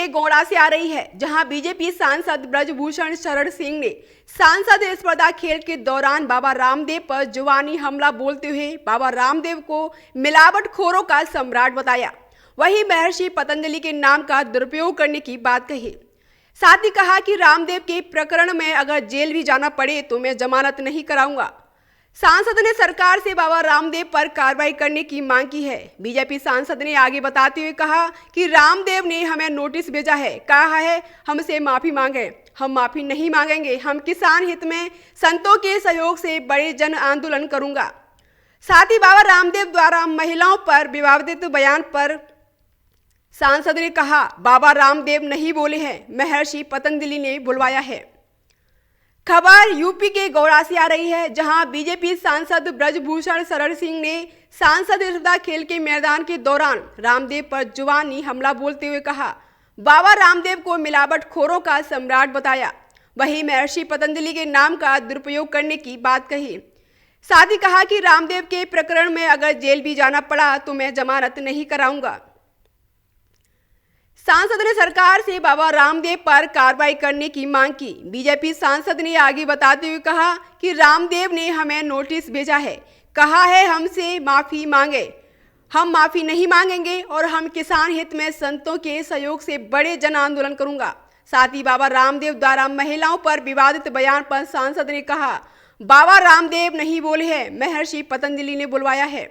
के गोड़ा से आ रही है, जहां बीजेपी सांसद ब्रजभूषण शरण सिंह ने सांसद स्पर्धा खेल के दौरान बाबा रामदेव पर जुबानी हमला बोलते हुए बाबा रामदेव को मिलावटखोरों का सम्राट बताया। वहीं महर्षि पतंजलि के नाम का दुरुपयोग करने की बात कही। साथ ही कहा कि रामदेव के प्रकरण में अगर जेल भी जाना पड़े तो मैं जमानत नहीं कराऊंगा। सांसद ने सरकार से बाबा रामदेव पर कार्रवाई करने की मांग की है। बीजेपी सांसद ने आगे बताते हुए कहा कि रामदेव ने हमें नोटिस भेजा है, कहा है हमसे माफी मांगे। हम माफी नहीं मांगेंगे। हम किसान हित में संतों के सहयोग से बड़े जन आंदोलन करूंगा। साथ ही बाबा रामदेव द्वारा महिलाओं पर विवादित बयान पर सांसद ने कहा बाबा रामदेव नहीं बोले हैं, महर्षि पतंजलि ने बुलवाया है। खबर यूपी के गोड़ा से आ रही है, जहां बीजेपी सांसद ब्रजभूषण शरण सिंह ने सांसद स्पर्धा खेल के मैदान के दौरान रामदेव पर जुबानी हमला बोलते हुए कहा बाबा रामदेव को मिलावटखोरों का सम्राट बताया। वहीं महर्षि पतंजलि के नाम का दुरुपयोग करने की बात कही। साथ ही कहा कि रामदेव के प्रकरण में अगर जेल भी जाना पड़ा तो मैं जमानत नहीं कराऊंगा। सांसद ने सरकार से बाबा रामदेव पर कार्रवाई करने की मांग की। बीजेपी सांसद ने आगे बताते हुए कहा कि रामदेव ने हमें नोटिस भेजा है, कहा है हमसे माफी मांगे। हम माफी नहीं मांगेंगे और हम किसान हित में संतों के सहयोग से बड़े जन आंदोलन करूंगा। साथ ही बाबा रामदेव द्वारा महिलाओं पर विवादित बयान पर सांसद ने कहा बाबा रामदेव नहीं बोले हैं, महर्षि पतंजलि ने बुलवाया है।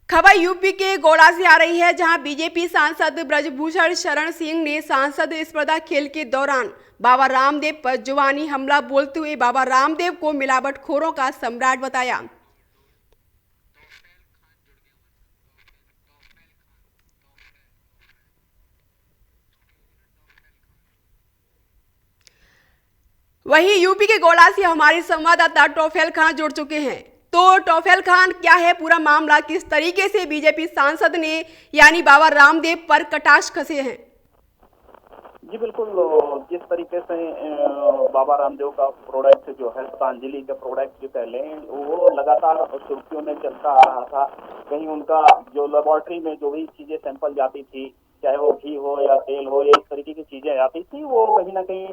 खबर यूपी के गोड़ा से आ रही है, जहां बीजेपी सांसद ब्रजभूषण शरण सिंह ने सांसद स्पर्धा खेल के दौरान बाबा रामदेव पर जुबानी हमला बोलते हुए बाबा रामदेव को मिलावटखोरों का सम्राट बताया। वहीं यूपी के गोड़ा से हमारे संवाददाता टोफेल खान जुड़ चुके हैं। तो टोफेल खान, क्या है पूरा मामला? किस तरीके से बीजेपी सांसद ने यानी बाबा रामदेव पर कटाक्ष कसे हैं? जी बिल्कुल, जिस तरीके से बाबा रामदेव का प्रोडक्ट जो है पतंजलि के प्रोडक्ट के पहले वो लगातार सुर्खियों में चलता आ रहा था। कहीं उनका जो लेबोरेटरी में जो भी चीजें सैंपल जाती थी, चाहे वो घी हो या तेल हो या इस तरीके की चीजें आती थी, वो कहीं ना कहीं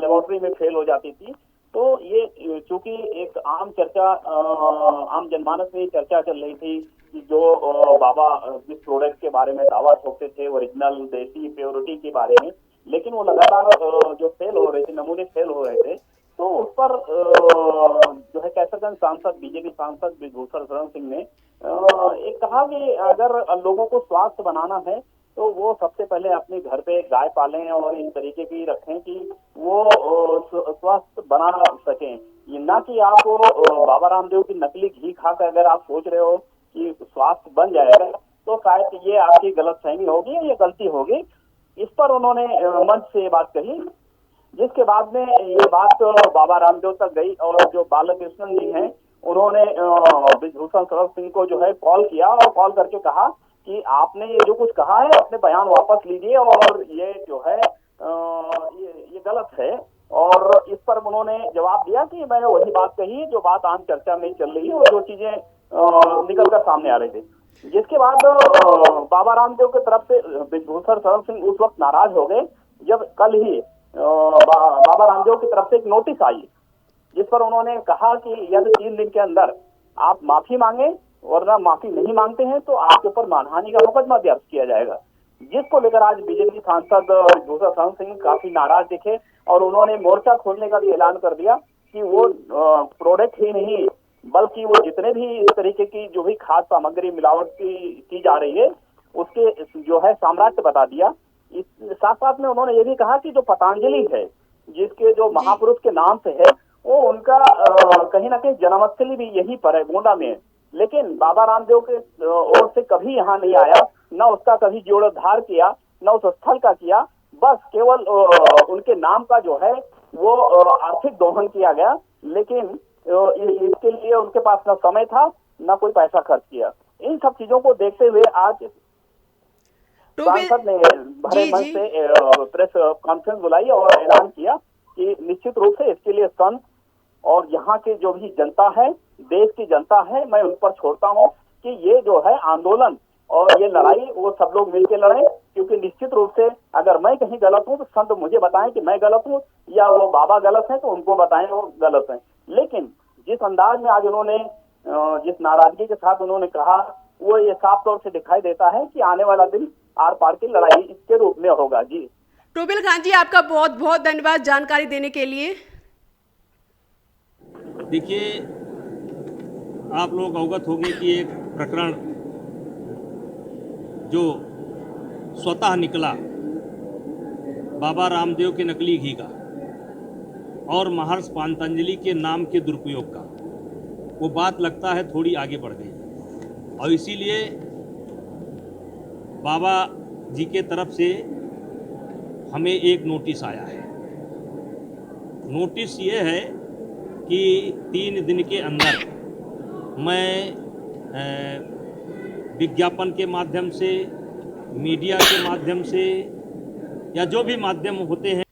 लेबोरेटरी में फेल हो जाती थी। तो ये चूंकि एक आम चर्चा, आम जनमानस में चर्चा चल रही थी कि जो बाबा जिस प्रोडक्ट के बारे में दावा ठोकते थे ओरिजिनल देसी प्योरिटी के बारे में, लेकिन वो लगातार जो फेल हो रहे थे, नमूने फेल हो रहे थे, तो उस पर जो है कैसरगंज सांसद, बीजेपी सांसद ब्रजभूषण शरण सिंह ने एक कहा कि अगर लोगों को स्वास्थ्य बनाना है तो वो सबसे पहले अपने घर पे गाय पालें और इस तरीके की रखें कि वो स्वस्थ बना सकें। ये ना कि आप बाबा रामदेव की नकली घी खाकर अगर आप सोच रहे हो कि स्वास्थ्य बन जाएगा तो शायद ये आपकी गलतफहमी होगी, ये गलती होगी। इस पर उन्होंने मंच से ये बात कही, जिसके बाद में ये बात बाबा रामदेव तक गई और जो बालकृष्णन जी हैं उन्होंने ब्रजभूषण शरण सिंह को जो है कॉल किया और कॉल करके कहा कि आपने ये जो कुछ कहा है अपने बयान वापस लीजिए और ये जो है ये गलत है। और इस पर उन्होंने जवाब दिया कि मैंने वही बात कही जो बात आम चर्चा में चल रही है और जो चीजें निकल कर सामने आ रही थी। जिसके बाद बाबा रामदेव की तरफ से ब्रजभूषण शरण सिंह उस वक्त नाराज हो गए जब कल ही बाबा रामदेव की तरफ से एक नोटिस आई, जिस पर उन्होंने कहा कि यदि 3 दिन के अंदर आप माफी मांगे वरना माफी नहीं मांगते हैं तो आपके ऊपर मानहानि का मुकदमा दर्ज किया जाएगा। जिसको लेकर आज बीजेपी सांसद ब्रजभूषण शरण सिंह काफी नाराज दिखे और उन्होंने मोर्चा खोलने का भी ऐलान कर दिया कि वो प्रोडक्ट ही नहीं बल्कि वो जितने भी इस तरीके की जो भी खाद्य सामग्री मिलावट की जा रही है उसके जो है साम्राज्य बता दिया। इस साथ साथ में उन्होंने ये भी कहा कि जो पतंजलि है जिसके जो महापुरुष के नाम से है वो उनका कहीं ना कहीं जन्मस्थली भी यहीं पर है, गोंडा में, लेकिन बाबा रामदेव के ओर से कभी यहाँ नहीं आया, न उसका कभी जीर्णोद्धार किया न उस स्थल का किया, बस केवल उनके नाम का जो है वो आर्थिक दोहन किया गया, लेकिन इसके लिए उनके पास न समय था न कोई पैसा खर्च किया। इन सब चीजों को देखते हुए आज सांसद ने भरे मन से प्रेस कॉन्फ्रेंस बुलाई और ऐलान किया कि निश्चित रूप से इसके लिए संत और यहाँ के जो भी जनता है, देश की जनता है, मैं उन पर छोड़ता हूँ कि ये जो है आंदोलन और ये लड़ाई वो सब लोग मिलकर लड़े, क्योंकि निश्चित रूप से अगर मैं कहीं गलत हूं तो संत मुझे बताएं कि मैं गलत हूं, या वो बाबा गलत है तो उनको बताएं वो गलत है। लेकिन जिस अंदाज में आज उन्होंने जिस नाराजगी के साथ उन्होंने कहा, वो ये साफ तौर से दिखाई देता है कि आने वाला दिन आर पार की लड़ाई के रूप में होगा। जी टोबिल खान जी, आपका बहुत बहुत धन्यवाद जानकारी देने के लिए। देखिए, आप लोग अवगत होंगे कि एक प्रकरण जो स्वतः निकला बाबा रामदेव के नकली घी का और महर्षि पातंजलि के नाम के दुरुपयोग का, वो बात लगता है थोड़ी आगे बढ़ गई, और इसीलिए बाबा जी के तरफ से हमें एक नोटिस आया है। नोटिस ये है कि 3 दिन के अंदर मैं विज्ञापन के माध्यम से, मीडिया के माध्यम से, या जो भी माध्यम होते हैं